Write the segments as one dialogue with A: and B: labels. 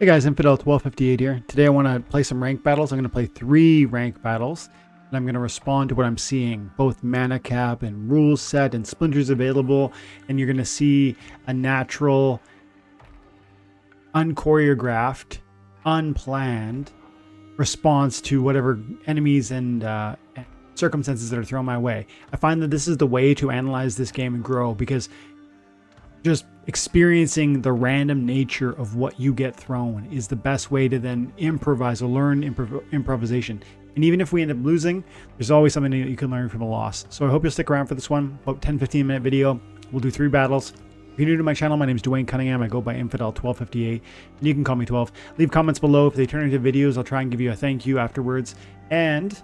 A: Hey guys, Infidel 1258 here. Today I want to play some rank battles. I'm going to play 3 rank battles, and I'm going to respond to what I'm seeing. Both mana cap and rules set and splinters available, and you're going to see a natural, unchoreographed, unplanned response to whatever enemies and circumstances that are thrown my way. I find that this is the way to analyze this game and grow, because just experiencing the random nature of what you get thrown is the best way to then improvise or learn improvisation. And even if we end up losing, there's always something that you can learn from a loss. So I hope you'll stick around for this one. About 10-15 minute video. We'll do 3 battles. If you're new to my channel, my name is Dwayne Cunningham. I go by Infidel1258, and you can call me 12. Leave comments below. If they turn into videos, I'll try and give you a thank you afterwards. And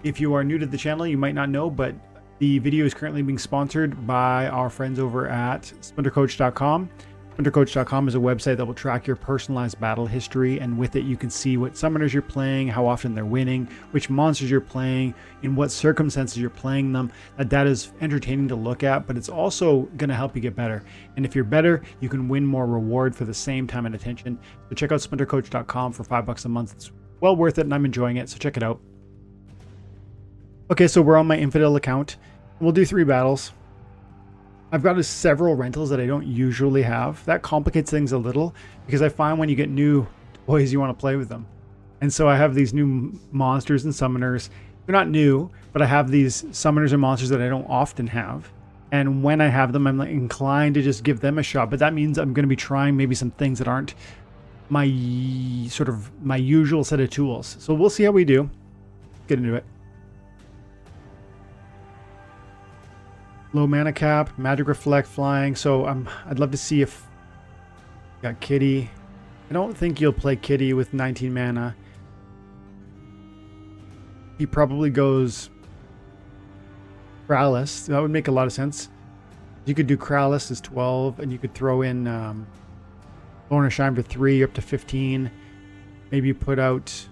A: if you are new to the channel, you might not know, but the video is currently being sponsored by our friends over at SPLINTERCOACH.com. SPLINTERCOACH.com is a website that will track your personalized battle history, and with it you can see what summoners you're playing, how often they're winning, which monsters you're playing, in what circumstances you're playing them. That data is entertaining to look at, but it's also going to help you get better. And if you're better, you can win more reward for the same time and attention. So check out SPLINTERCOACH.com for $5 a month. It's well worth it, and I'm enjoying it, so check it out. Okay, so we're on my Infidel account. We'll do 3 battles. I've got several rentals that I don't usually have. That complicates things a little, because I find when you get new toys, you want to play with them. And so I have these new monsters and summoners. They're not new, but I have these summoners and monsters that I don't often have. And when I have them, I'm inclined to just give them a shot. But that means I'm going to be trying maybe some things that aren't my usual set of tools. So we'll see how we do. Get into it. Low mana cap, magic reflect, flying. So I'd love to see if got Kitty. I don't think you'll play Kitty with 19 mana. He probably goes Kralis. That would make a lot of sense. You could do Kralis as 12, and you could throw in Lorna Shine for 3 up to 15. Maybe put out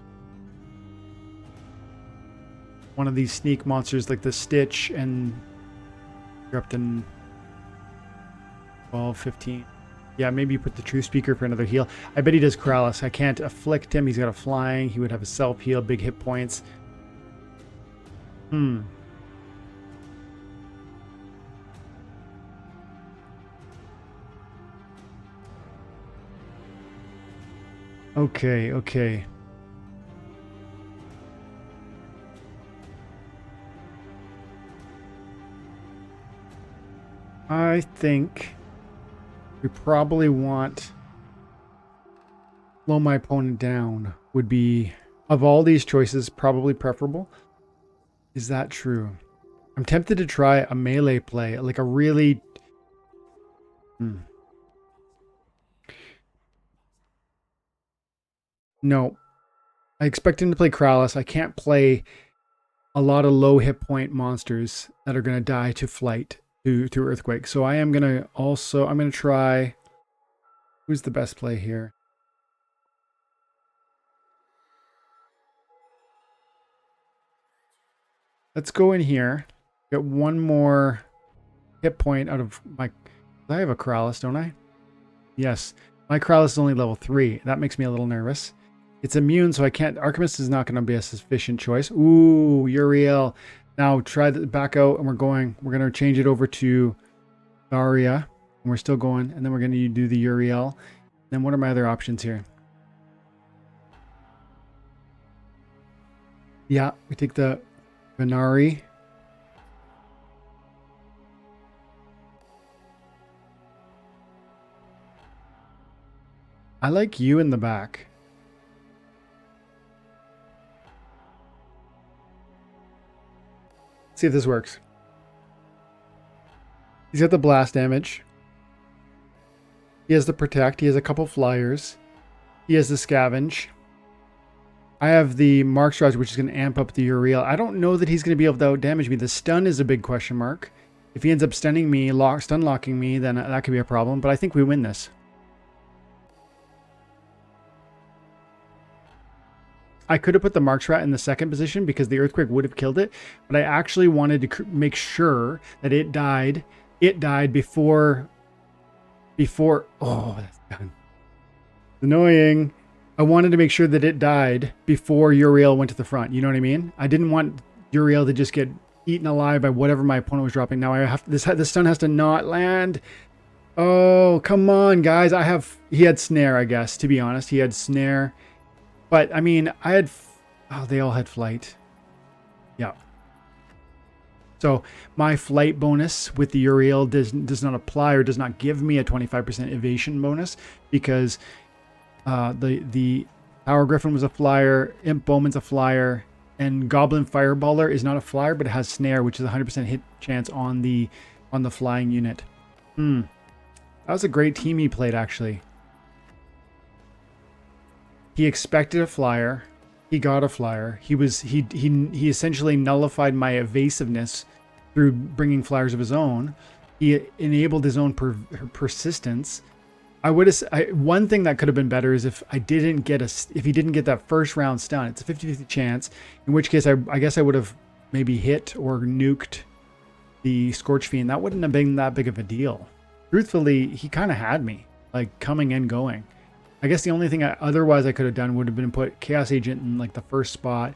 A: one of these sneak monsters like the Stitch, and you're up to 12, 15. Yeah, maybe you put the True Speaker for another heal. I bet he does Kralis. I can't afflict him. He's got a flying. He would have a self heal, big hit points. Okay. I think we probably want slow my opponent down would be, of all these choices, probably preferable. Is that true? I'm tempted to try a melee play, like a really... No. I expect him to play Kralis. I can't play a lot of low hit point monsters that are going to die to flight. To Earthquake. So I am going to also, I'm going to try, who's the best play here? Let's go in here. Get one more hit point out of my, I have a Kralis, don't I? Yes. My Kralis is only level 3. That makes me a little nervous. It's immune, so I can't, Archimist is not going to be a sufficient choice. Ooh, Uriel. Now try the back out, and we're going to change it over to Daria, and we're still going, and then we're going to do the Uriel. Then what are my other options here? Yeah, we take the Venari. I like you in the back. See if this works. He's got the blast damage. He has the protect. He has a couple flyers. He has the scavenge. I have the mark strike, which is going to amp up the Uriel. I don't know that he's going to be able to out damage me. The stun is a big question mark. If he ends up stunning me, stun locking me, then that could be a problem. But I think we win this. I could have put the Mark's Rat in the second position because the Earthquake would have killed it, but I actually wanted to make sure that it died. It died before... Oh, that's done. Annoying. I wanted to make sure that it died before Uriel went to the front. You know what I mean? I didn't want Uriel to just get eaten alive by whatever my opponent was dropping. Now I have this stun has to not land. Oh, come on, guys. He had snare, I guess, to be honest. He had snare. But I mean, they all had flight. Yeah. So my flight bonus with the Uriel does not apply, or does not give me a 25% evasion bonus, because the Power Griffin was a flyer, Imp Bowman's a flyer, and Goblin Fireballer is not a flyer, but it has snare, which is a 100% hit chance on the flying unit. That was a great team he played, actually. He expected a flyer. He got a flyer. He essentially nullified my evasiveness through bringing flyers of his own. He enabled his own persistence. One thing that could have been better is if he didn't get that first round stun. It's a 50-50 chance, in which case I guess I would have maybe hit or nuked the Scorch Fiend. That wouldn't have been that big of a deal. Truthfully, he kind of had me, like, coming and going. I guess the only thing otherwise I could have done would have been put Chaos Agent in like the first spot.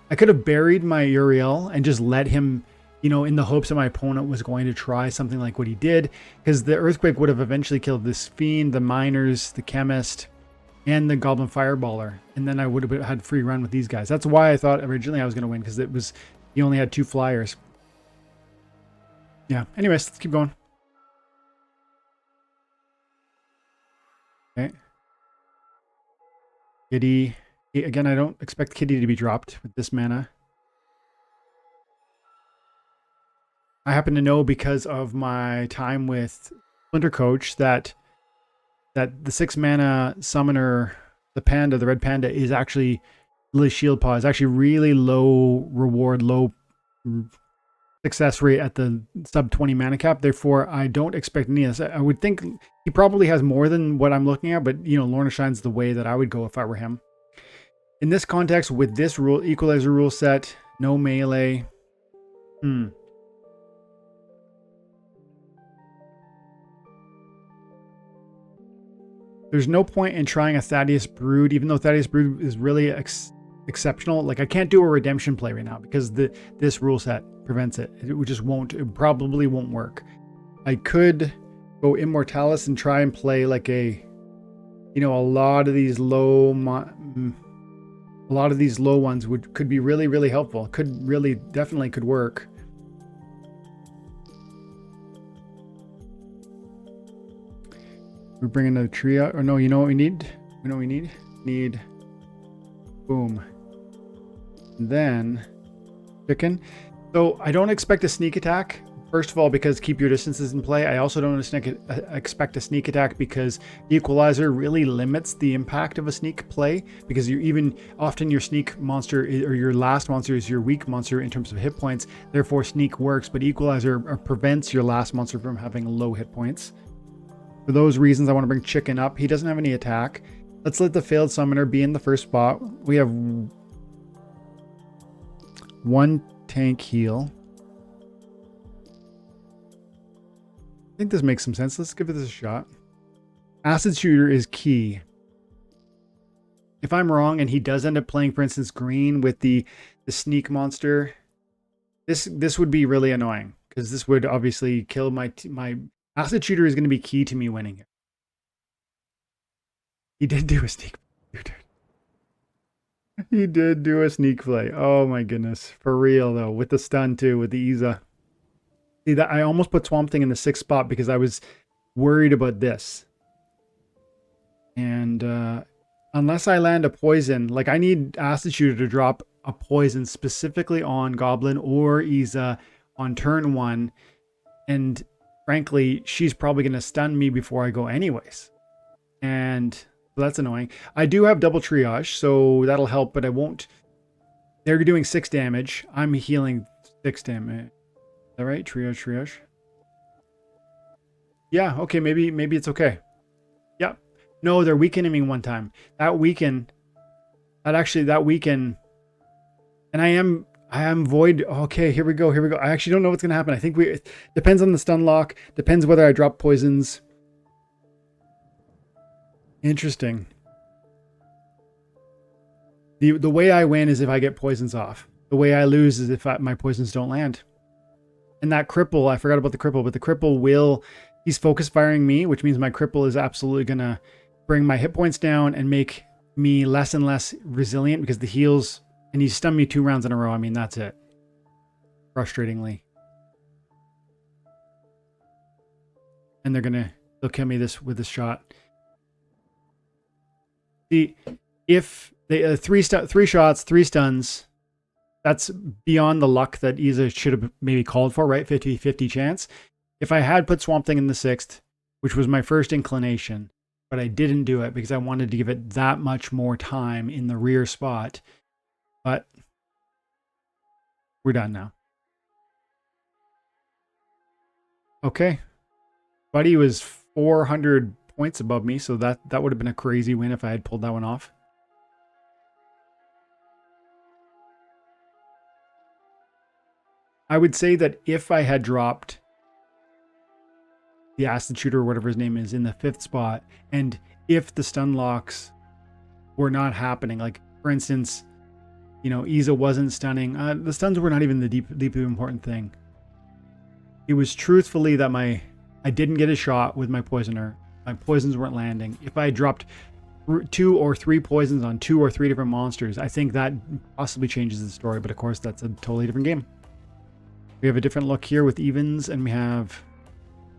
A: I could have buried my Uriel and just let him, in the hopes that my opponent was going to try something like what he did, because the Earthquake would have eventually killed this Fiend, the Miners, the Chemist, and the Goblin Fireballer. And then I would have had free run with these guys. That's why I thought originally I was going to win, because he only had 2 flyers. Yeah. Anyways, let's keep going. Okay. Kitty. Again, I don't expect Kitty to be dropped with this mana. I happen to know, because of my time with Splintercoach, that the 6 mana summoner, the red panda, is actually Lily Shieldpaw, is actually really low reward, low success rate at the sub 20 mana cap. Therefore, I don't expect any of this. I would think he probably has more than what I'm looking at, but Lorna Shine's the way that I would go if I were him. In this context, with this equalizer rule set, no melee. There's no point in trying a Thaddeus Brood, even though Thaddeus Brood is really exceptional. Like, I can't do a redemption play right now because this rule set prevents it. It just won't. It probably won't work. I could go Immortalis and try and play like a lot of these low ones could be really, really helpful. Definitely could work. We're bringing a trio. Or no, you know what we need? We know what we need? Need boom. And then chicken. So I don't expect a sneak attack. First of all, because keep your distance is in play. I also don't expect a sneak attack because the equalizer really limits the impact of a sneak play, because often your sneak monster or your last monster is your weak monster in terms of hit points. Therefore, sneak works, but equalizer prevents your last monster from having low hit points. For those reasons, I want to bring Chicken up. He doesn't have any attack. Let's let the failed summoner be in the first spot. We have 1 tank heal. I think this makes some sense. Let's give this a shot. Acid Shooter is key. If I'm wrong and he does end up playing, for instance, green with the sneak monster, this would be really annoying, because this would obviously kill my Acid Shooter is going to be key to me winning it. He did do a sneak. He did do a sneak play. Oh my goodness. For real though. With the stun too, with the Iza. See, that I almost put Swamp Thing in the 6th spot because I was worried about this. And unless I land a poison, like I need Acid Shooter to drop a poison specifically on Goblin or Iza on turn 1. And frankly, she's probably going to stun me before I go anyways. And so that's annoying. I do have double triage, so that'll help, but I won't. They're doing 6 damage. I'm healing 6 damage. Is that right? Triage. Yeah, okay, maybe it's okay. Yeah. No, they're weakening me one time. That weaken. And I am void. Okay, here we go. I actually don't know what's going to happen. I think it depends on the stun lock. Depends whether I drop poisons. Interesting. The way I win is if I get poisons off. The way I lose is if my poisons don't land. And that cripple, I forgot about the cripple, but the cripple will, he's focus firing me, which means my cripple is absolutely going to bring my hit points down and make me less and less resilient because the heals, and he stunned me 2 rounds in a row. I mean, that's it. Frustratingly. And they'll kill me with this shot. See, if they 3 shots, 3 stuns, that's beyond the luck that Isa should have maybe called for, right? 50-50 chance. If I had put Swamp Thing in the 6th, which was my first inclination, but I didn't do it because I wanted to give it that much more time in the rear spot. But we're done now. Okay. Buddy was 400 points above me, so that would have been a crazy win if I had pulled that one off. I would say that if I had dropped the acid shooter or whatever his name is in the 5th spot, and if the stun locks were not happening, like for instance, you know, Isa wasn't stunning, the stuns were not even the deeply important thing. It was truthfully that I didn't get a shot with my poisoner. My poisons weren't landing. If I dropped 2 or 3 poisons on 2 or 3 different monsters, I think that possibly changes the story, but of course that's a totally different game. We have a different look here with evens, and we have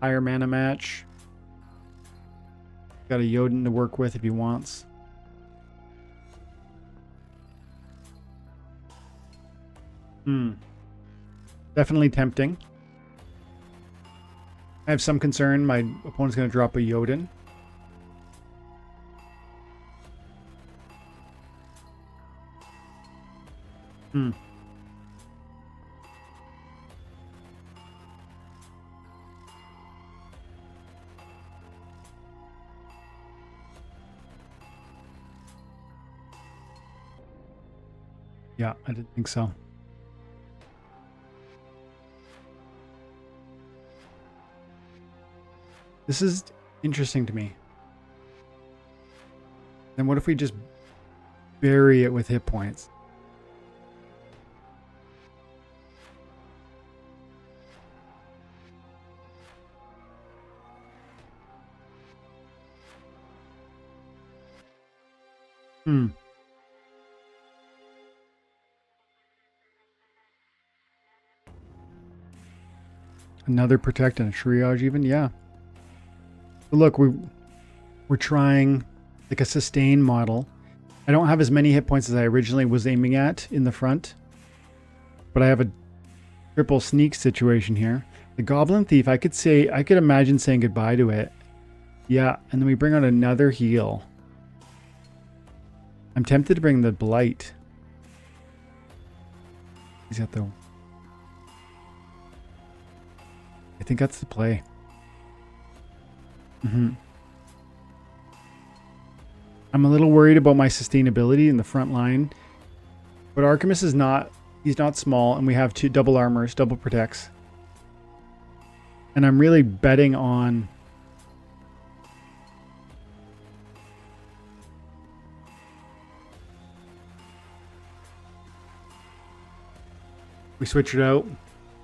A: higher mana match. Got a Jotun to work with if he wants. Definitely tempting. I have some concern my opponent's going to drop a Jotun. Yeah, I didn't think so. This is interesting to me. Then what if we just bury it with hit points? Another protect and a triage even? Yeah. But look, we're trying like a sustain model. I don't have as many hit points as I originally was aiming at in the front. But I have a triple sneak situation here. The Goblin Thief, I could imagine saying goodbye to it. Yeah, and then we bring out another heal. I'm tempted to bring the Blight. He's got the... I think that's the play. I'm a little worried about my sustainability in the front line. But Archimus is not... He's not small, and we have 2 double armors, double protects. And I'm really betting on... We switch it out,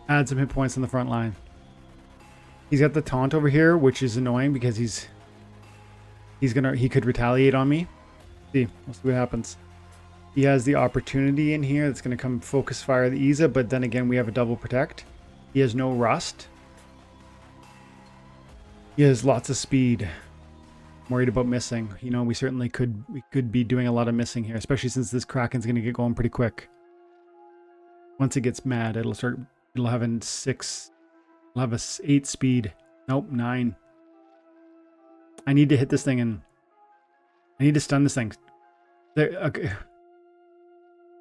A: add some hit points on the front line. He's got the taunt over here, which is annoying because he could retaliate on me. We'll see what happens. He has the opportunity in here that's going to come focus fire the Isa, but then again we have a double protect. He has no rust. He has lots of speed. I'm worried about missing. You know, we certainly could be doing a lot of missing here, especially since this Kraken's going to get going pretty quick. Once it gets mad, it'll have an 6. It'll have a 8 speed. Nope, 9. I need to hit this thing and I need to stun this thing. Okay.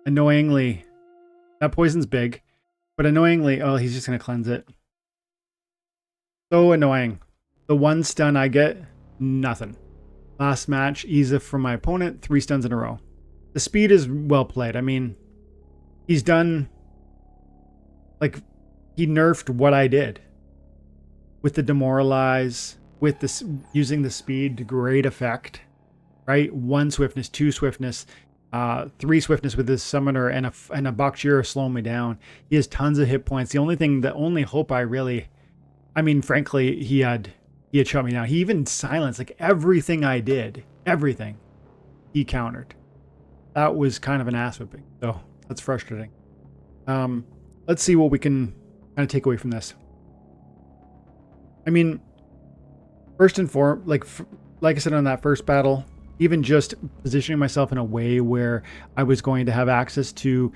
A: Annoyingly, that poison's big, but annoyingly, oh, he's just going to cleanse it. So annoying. The 1 stun I get, nothing. Last match, Isa from my opponent, 3 stuns in a row. The speed is well played. I mean, he's done... Like, he nerfed what I did. With the demoralize, with this using the speed to great effect. Right? 1 swiftness, 2 swiftness. 3 swiftness with his summoner, and a Bakshir slowing me down. He has tons of hit points. The only hope I mean, frankly, he had shut me down. He even silenced like everything I did. Everything he countered. That was kind of an ass whipping. So that's frustrating. Let's see what we can kind of take away from this. I mean, first and foremost, like I said on that first battle, even just positioning myself in a way where I was going to have access to,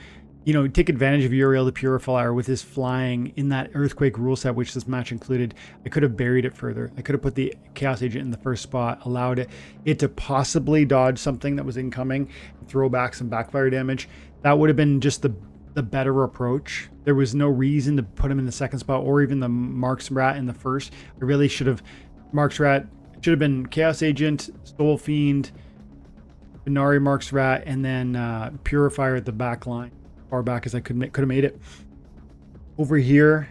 A: take advantage of Uriel the Purifier with his flying in that Earthquake rule set, which this match included. I could have buried it further. I could have put the Chaos Agent in the first spot, allowed it to possibly dodge something that was incoming, throw back some backfire damage. That would have been just the better approach. There was no reason to put him in the second spot or even the Marks Rat in the first. I really should have. Marks Rat should have been Chaos Agent, Soul Fiend, Binari Marks Rat, and then Purifier at the back line. Far back as I could have made it. Over here,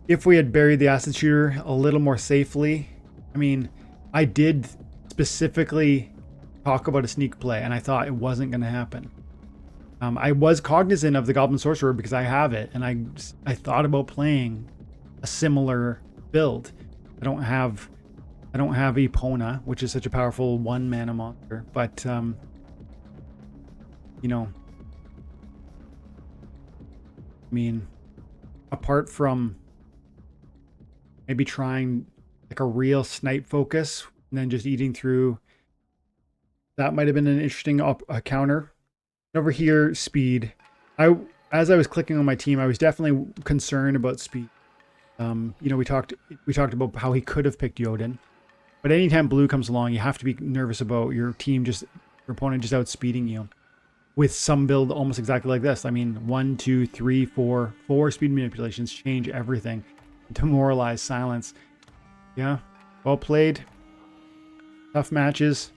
A: if we had buried the Acid Shooter a little more safely, I mean, I did specifically talk about a sneak play, and I thought it wasn't going to happen. I was cognizant of the Goblin Sorcerer because I have it, and I thought about playing a similar build. I don't have Epona, which is such a powerful 1-mana monster, but I mean, apart from maybe trying like a real snipe focus and then just eating through, that might have been an interesting counter. Over here, speed. As I was clicking on my team, I was definitely concerned about speed. We talked about how he could have picked Jotun, but anytime blue comes along, you have to be nervous about your opponent just outspeeding you. With some build almost exactly like this. I mean, 1, 2, 3, 4 speed manipulations change everything. Demoralize, silence. Yeah, well played. Tough matches.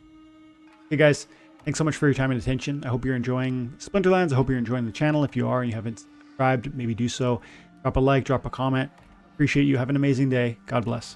A: Hey guys, thanks so much for your time and attention. I hope you're enjoying Splinterlands. I hope you're enjoying the channel. If you are and you haven't subscribed, maybe do so. Drop a like, drop a comment. Appreciate you. Have an amazing day. God bless.